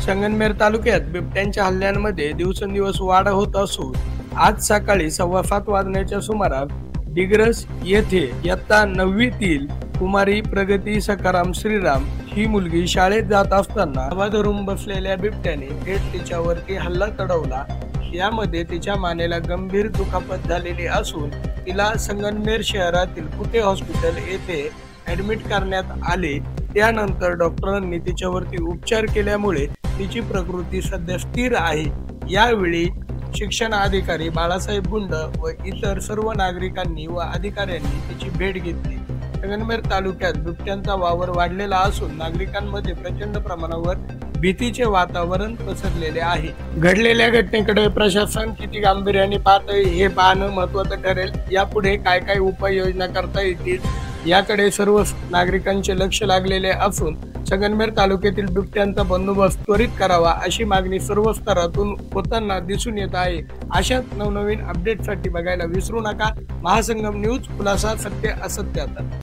संगमनेर तालुक्यात बिबट्यांच्या हल्ल्यांमध्ये दिवसेंदिवस वाढ होत असून आज सकाळी 7:15 वाजण्याच्या सुमारास डिग्रस येथे इयत्ता 9वीतील कुमारी प्रगती सखाराम श्रीराम ही मुलगी शाळेत जात असताना हवा धरून बसलेल्या बिबट्याने थेट तिच्यावरती हल्ला चढवला। यामध्ये तिच्या मानेला गंभीर दुखापत झालेली असून तिला संगमनेर शहरातील कुटे हॉस्पिटल येथे ऍडमिट करण्यात आले। त्यानंतर डॉक्टरांनी तिच्यावरती उपचार केल्यामुळे तिची प्रकृती सध्या स्थिर आहे। यावेळी शिक्षण अधिकारी बाळासाहेब गुंड व इतर सर्व नागरिकांनी व अधिकाऱ्यांनी तिची भेट घेतली। संगमनेर तालुक्यात बिबट्यांचा वावर वाढलेला असून नागरिकांमध्ये प्रचंड प्रमाणावर भीतीचे वातावरण पसरलेले आहे। घडलेल्या घटनेकडे प्रशासन किती गांभीर्याने पाहतंय हे पाहणं महत्त्वाचं ठरेल। यापुढे काय काय उपाययोजना करता येतील याकडे सर्व नागरिकांचे लक्ष लागलेले असून संगमनेर तालुक्यातील बिबट्यांचा बंदोबस्त त्वरित करावा अशी मागणी सर्व स्तरातून होताना दिसून येत आहे। अशाच नवनवीन अपडेटसाठी बघायला विसरू नका महासंगम न्यूज, खुलासा सत्य असत्याचा।